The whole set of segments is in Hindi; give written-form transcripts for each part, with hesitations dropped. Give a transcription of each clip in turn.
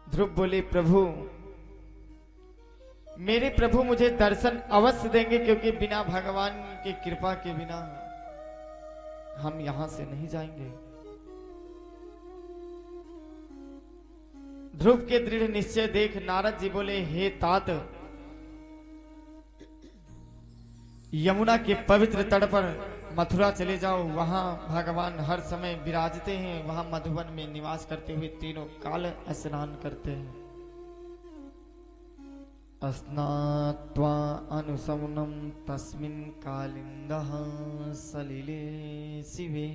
ध्रुव बोले, प्रभु मेरे प्रभु मुझे दर्शन अवश्य देंगे, क्योंकि बिना भगवान की कृपा के बिना हम यहां से नहीं जाएंगे। ध्रुव के दृढ़ निश्चय देख नारद जी बोले, हे तात, यमुना के पवित्र तट पर मथुरा चले जाओ। वहां भगवान हर समय विराजते हैं। वहां मधुवन में निवास करते हुए तीनों काल स्नान करते हैं। स्नात्वा अनुसवनम तस्मिन् कालिंदः सलिले शिवे।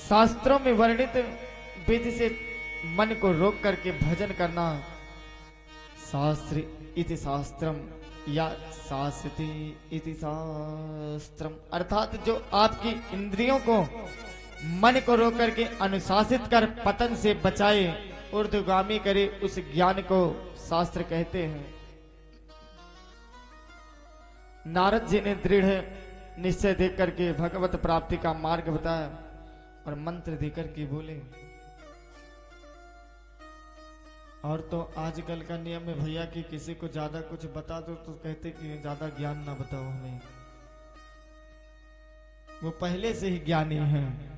शास्त्रों में वर्णित विधि से मन को रोक करके भजन करना शास्त्र इति शास्त्रम या शास्त्रति इति शास्त्रम, अर्थात जो आपकी इंद्रियों को मन को रोक करके अनुशासित कर पतन से बचाए, ऊर्ध्वगामी करे, उस ज्ञान को शास्त्र कहते हैं। नारद जी ने दृढ़ निश्चय देख करके भगवत प्राप्ति का मार्ग बताया और मंत्र देकर के बोले। और तो आजकल का नियम है भैया कि किसी को ज्यादा कुछ बता दो तो कहते कि ज्यादा ज्ञान ना बताओ हमें, वो पहले से ही ज्ञानी हैं।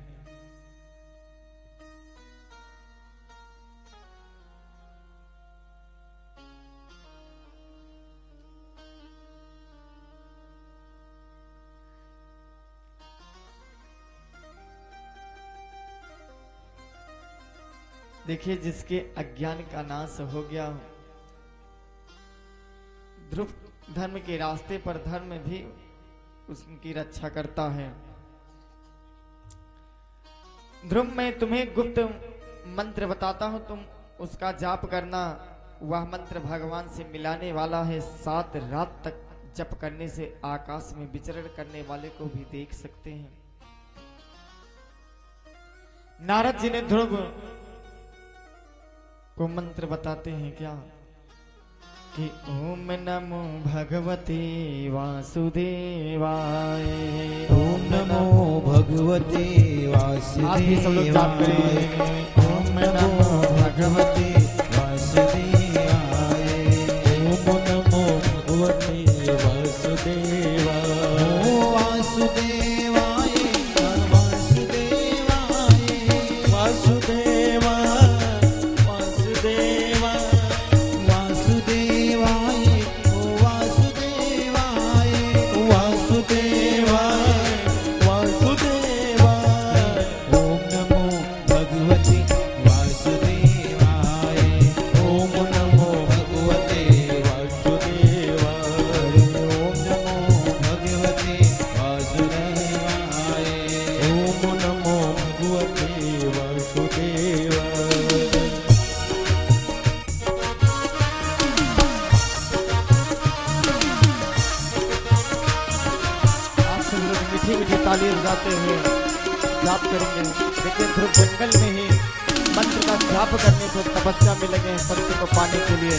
देखिए, जिसके अज्ञान का नाश हो गया, ध्रुव धर्म के रास्ते पर धर्म भी उसकी रक्षा करता है। ध्रुव, मैं तुम्हें गुप्त मंत्र बताता हूं, तुम उसका जाप करना। वह मंत्र भगवान से मिलाने वाला है। 7 रात तक जप करने से आकाश में विचरण करने वाले को भी देख सकते हैं। नारद जी ने ध्रुव को मंत्र बताते हैं क्या कि ओम नमो भगवते वासुदेवाय। ओम नमो भगवते वासुदेवाय। आप भी सब लोग जाप करें। ओम नमो भगवते वासुदेवाय। ओम नमो भगवते वासुदेवाय। ओ वासुदेवाय वासुदेवाय वासुदेवाय ताली बजाते हुए जाप करेंगे। लेकिन ध्रुव जंगल में ही मंत्र का जाप करने को तपस्या में लगे हैं सत्य को पाने के लिए।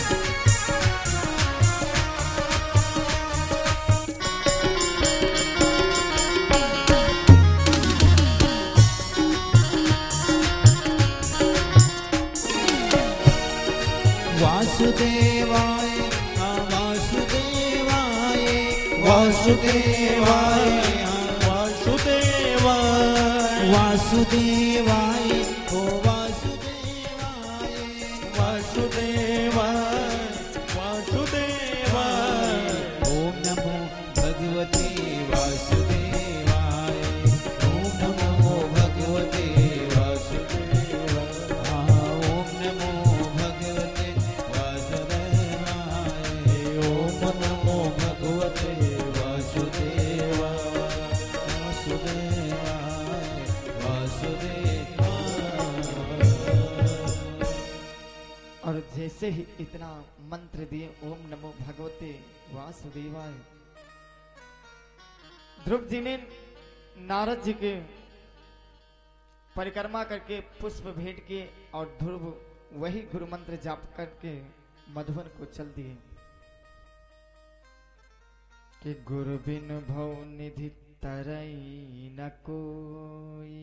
वासुदेवाय वासुदेवाय वासुदेवाय वासुदेवाय ओ वासुदेवाय वासुदेवाय वासुदेवाय। ओम नमो भगवते वासुदेवाय। ओम नमो भगवते वासुदेवाय। ओम नमो भगवते वासुदेवाय। ओम नमो भगवते वासुदेवाय वासुदेवाय। और जैसे ही इतना मंत्र दिए, ओम नमो भगवते वासुदेवाय, ध्रुव जी ने नारद जी के परिक्रमा करके पुष्प भेंट किए और ध्रुव वही गुरु मंत्र जाप करके मधुवन को चल दिए कि गुरु बिन भव निधि तरई न कोई,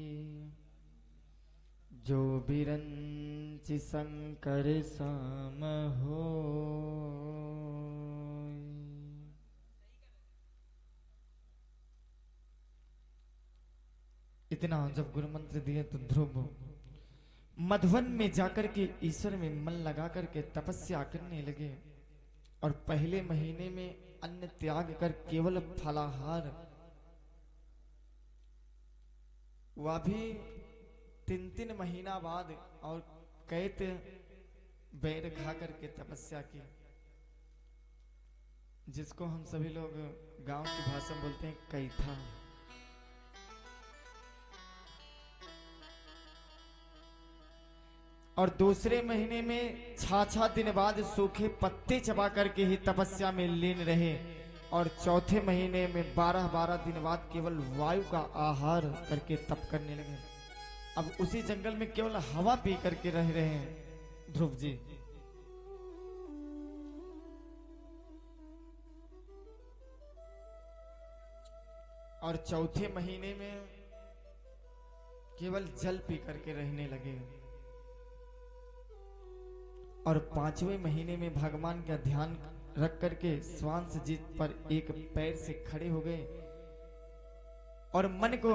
जो बिरंचि शंकर साम हो। इतना जब गुरु मंत्र दिए तो ध्रुव मधुवन में जाकर के ईश्वर में मन लगा करके तपस्या करने लगे और पहले महीने में अन्न त्याग कर केवल फलाहार, वह भी 3-3 महीना बाद, और कैत बैर खा करके तपस्या की, जिसको हम सभी लोग गांव की भाषा में बोलते हैं कैथा। और दूसरे महीने में 6 दिन बाद सूखे पत्ते चबा करके ही तपस्या में लीन रहे, और चौथे महीने में 12 दिन बाद केवल वायु का आहार करके तप करने लगे। अब उसी जंगल में केवल हवा पी करके रह रहे हैं ध्रुव जी। और चौथे महीने में केवल जल पी करके रहने लगे, और 5वें महीने में भगवान का ध्यान रख करके श्वास जीत पर एक पैर से खड़े हो गए और मन को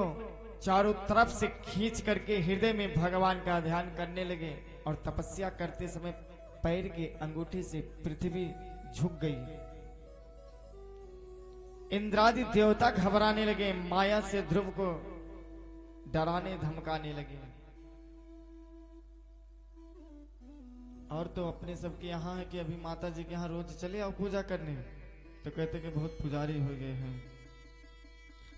चारों तरफ से खींच करके हृदय में भगवान का ध्यान करने लगे। और तपस्या करते समय पैर के अंगूठे से पृथ्वी झुक गई। इंद्रादि देवता घबराने लगे, माया से ध्रुव को डराने धमकाने लगे। और तो अपने सबके यहाँ है कि अभी माता जी के यहाँ रोज चले आओ पूजा करने, तो कहते कि बहुत पुजारी हो गए हैं,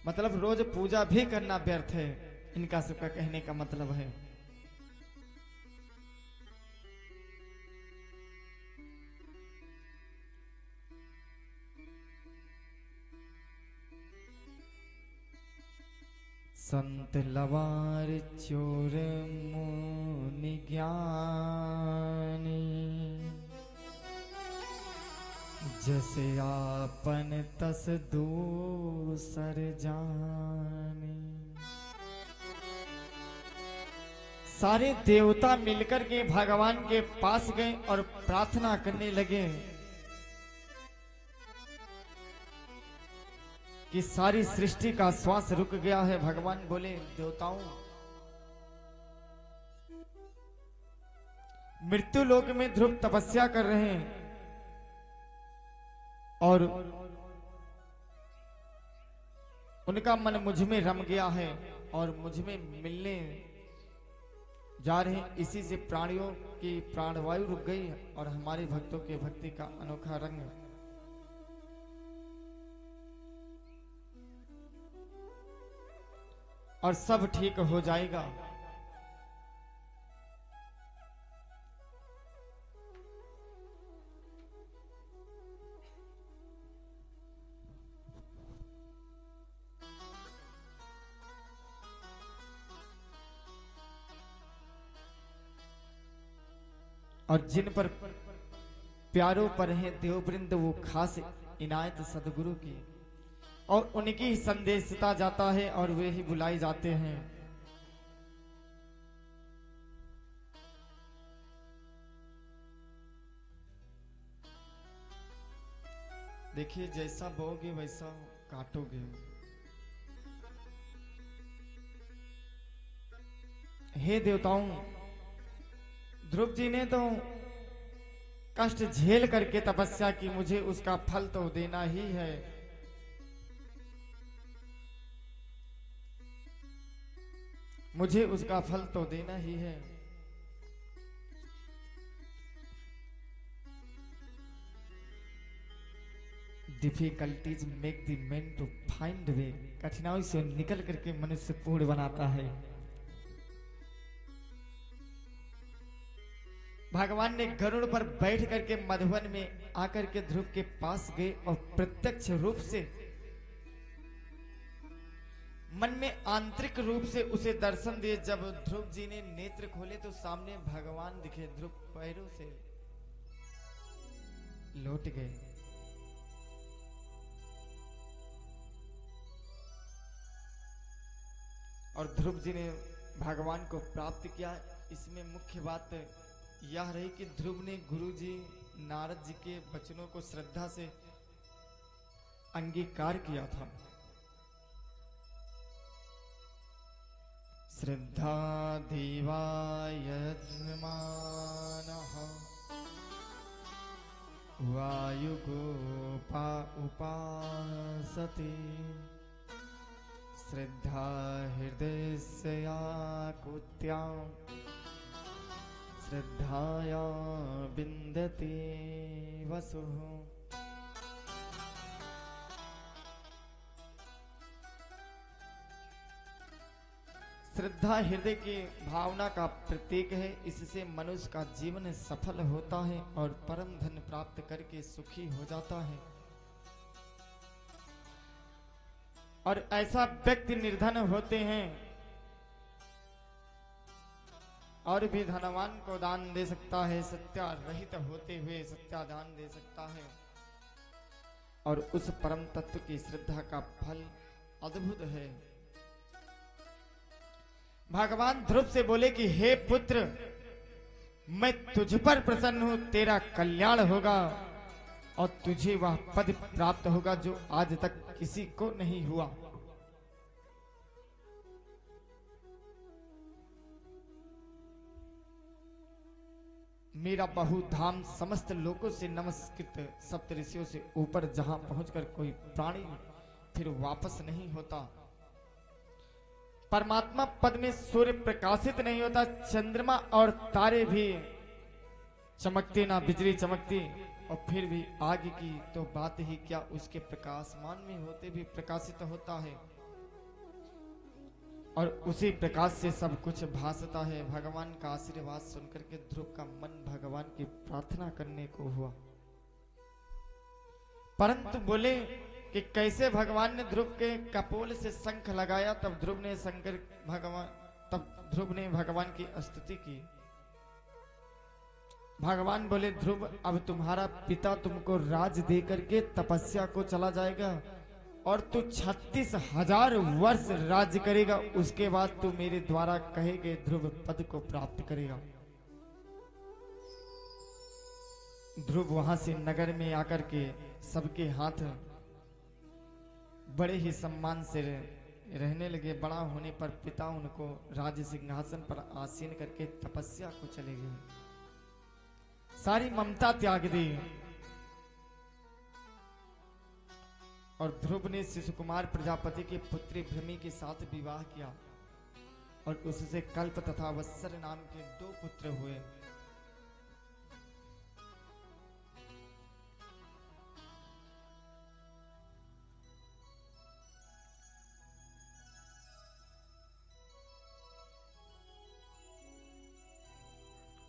मतलब रोज पूजा भी करना व्यर्थ है, इनका सबका कहने का मतलब है। संत लवार चोर मुनि ज्ञानी, जैसे आपन तस दूसर जानी। सारे देवता मिलकर के भगवान के पास गए और प्रार्थना करने लगे कि सारी सृष्टि का श्वास रुक गया है। भगवान बोले, देवताओं, मृत्यु लोक में ध्रुव तपस्या कर रहे हैं और उनका मन मुझ में रम गया है और मुझ में मिलने जा रहे हैं। इसी से प्राणियों की प्राणवायु रुक गई और हमारे भक्तों के भक्ति का अनोखा रंग और सब ठीक हो जाएगा। और जिन पर प्यारों पर है देववृंद, वो खास इनायत सदगुरु की, और उनकी ही संदेशता जाता है और वे ही बुलाए जाते हैं। देखिए, जैसा बोगे वैसा काटोगे। हे देवताओं, ध्रुव जी ने तो कष्ट झेल करके तपस्या की, मुझे उसका फल तो देना ही है। मुझे उसका फल तो देना ही है। Difficulties make the man to find way. कठिनाई से निकल करके मनुष्य पूर्ण बनाता है। भगवान ने गरुड़ पर बैठ करके मधुवन में आकर के ध्रुव के पास गए और प्रत्यक्ष रूप से, मन में आंतरिक रूप से उसे दर्शन दिए। जब ध्रुव जी ने नेत्र खोले तो सामने भगवान दिखे। ध्रुव पैरों से लौट गए। और ध्रुव जी ने भगवान को प्राप्त किया। इसमें मुख्य बात यह रही कि ध्रुव ने गुरुजी नारद जी के वचनों को श्रद्धा से अंगीकार किया था। श्रद्धा देवाय यजमानः वायुगोपा उपासते श्रद्धा हृदयस्या कुत्यां श्रद्धाया विन्दते वसुः। श्रद्धा हृदय की भावना का प्रतीक है। इससे मनुष्य का जीवन सफल होता है और परम धन प्राप्त करके सुखी हो जाता है। और ऐसा व्यक्ति निर्धन होते हैं और भी धनवान को दान दे सकता है, सत्या रहित होते हुए सत्या दान दे सकता है। और उस परम तत्व की श्रद्धा का फल अद्भुत है। भगवान ध्रुव से बोले कि हे पुत्र, मैं तुझ पर प्रसन्न हूं, तेरा कल्याण होगा और तुझे वह पद प्राप्त होगा जो आज तक किसी को नहीं हुआ। मेरा बहुधाम समस्त लोकों से नमस्कृत सप्त ऋषियों से ऊपर, जहां पहुंचकर कोई प्राणी फिर वापस नहीं होता। परमात्मा पद में सूर्य प्रकाशित नहीं होता, चंद्रमा और तारे भी चमकते ना बिजली चमकती, और फिर भी आग की तो बात ही क्या, उसके प्रकाशमान में होते भी प्रकाशित होता है और उसी प्रकाश से सब कुछ भासता है। भगवान का आशीर्वाद सुनकर के ध्रुव का मन भगवान की प्रार्थना करने को हुआ, परंतु बोले कि कैसे भगवान ने ध्रुव के कपोल से शंख लगाया, तब ध्रुव ने भगवान की स्तुति की। भगवान बोले, ध्रुव अब तुम्हारा पिता तुमको राज दे करके तपस्या को चला जाएगा और तू 36,000 वर्ष राज्य करेगा, उसके बाद तू मेरे द्वारा कहे गए ध्रुव पद को प्राप्त करेगा। ध्रुव वहां से नगर में आकर के सबके हाथ बड़े ही सम्मान से रहने लगे। बड़ा होने पर पिता उनको राज सिंहासन पर आसीन करके तपस्या को चले गए, सारी ममता त्याग दी। और ध्रुव ने शिशुकुमार प्रजापति की पुत्री भ्रमी के साथ विवाह किया और उससे कल्प तथा वत्सर नाम के 2 पुत्र हुए।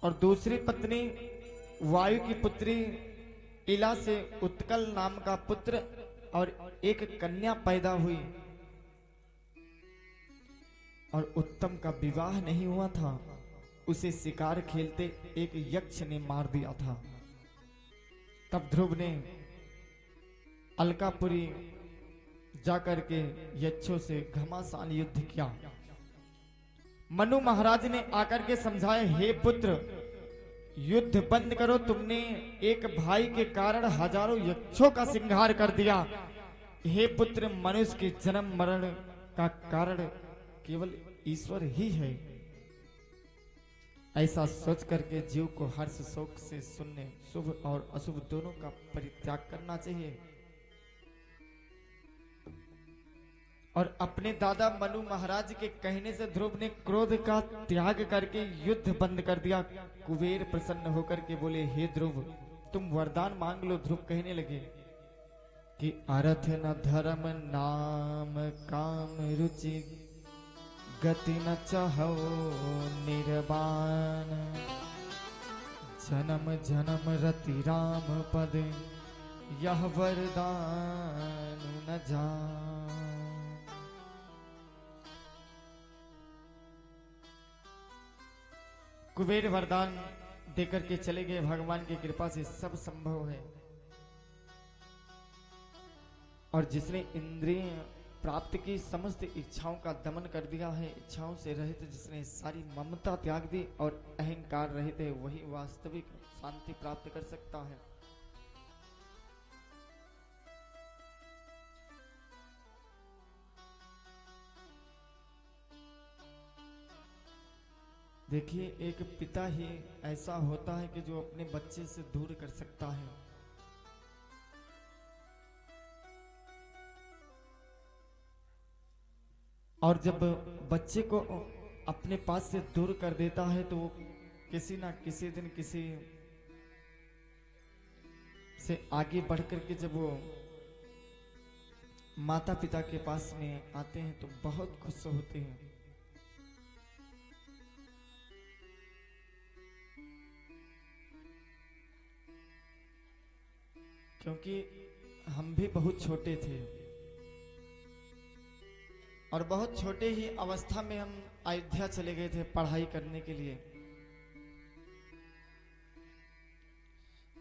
और दूसरी पत्नी वायु की पुत्री इला से उत्कल नाम का पुत्र और एक कन्या पैदा हुई। और उत्तम का विवाह नहीं हुआ था, उसे शिकार खेलते एक यक्ष ने मार दिया था। तब ध्रुव ने अलकापुरी जाकर के यक्षों से घमासान युद्ध किया। मनु महाराज ने आकर के समझाया, हे पुत्र युद्ध बंद करो, तुमने एक भाई के कारण हजारों यक्षों का संहार कर दिया। हे पुत्र, मनुष्य के जन्म मरण का कारण केवल ईश्वर ही है। ऐसा सोच करके जीव को हर्ष शोक से सुनने, शुभ और अशुभ दोनों का परित्याग करना चाहिए। और अपने दादा मनु महाराज के कहने से ध्रुव ने क्रोध का त्याग करके युद्ध बंद कर दिया। कुबेर प्रसन्न होकर के बोले, हे ध्रुव तुम वरदान मांग लो। ध्रुव कहने लगे कि अर्थ न धर्म नाम काम रुचि गति न चाहो निर्वाण जन्म जन्म रति राम पद यह वरदान न जान। कुबेर वरदान देकर के चले गए। भगवान की कृपा से सब संभव है। और जिसने इंद्रिय प्राप्त की समस्त इच्छाओं का दमन कर दिया है। इच्छाओं से रहित जिसने सारी ममता त्याग दी और अहंकार रहित है, वही वास्तविक शांति प्राप्त कर सकता है। देखिए, एक पिता ही ऐसा होता है कि जो अपने बच्चे से दूर कर सकता है। और जब बच्चे को अपने पास से दूर कर देता है तो वो किसी ना किसी दिन किसी से आगे बढ़ करके जब वो माता पिता के पास में आते हैं तो बहुत खुश होते हैं। क्योंकि हम भी बहुत छोटे थे और बहुत छोटे ही अवस्था में हम अयोध्या चले गए थे पढ़ाई करने के लिए।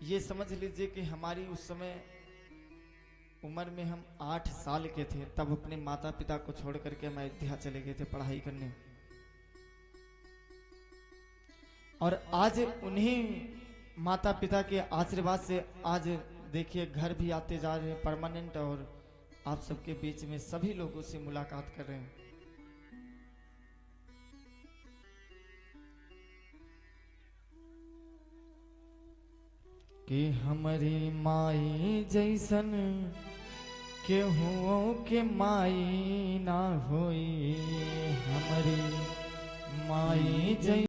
ये समझ लीजिए कि हमारी उस समय उम्र में हम 8 साल के थे, तब अपने माता पिता को छोड़ करके हम अयोध्या चले गए थे पढ़ाई करने। और आज उन्हीं माता पिता के आशीर्वाद से आज देखिए घर भी आते जा रहे हैं परमानेंट, और आप सबके बीच में सभी लोगों से मुलाकात कर रहे हैं। कि हमारी माई जैसन केहू के माई ना होई, हमारी माई जैसन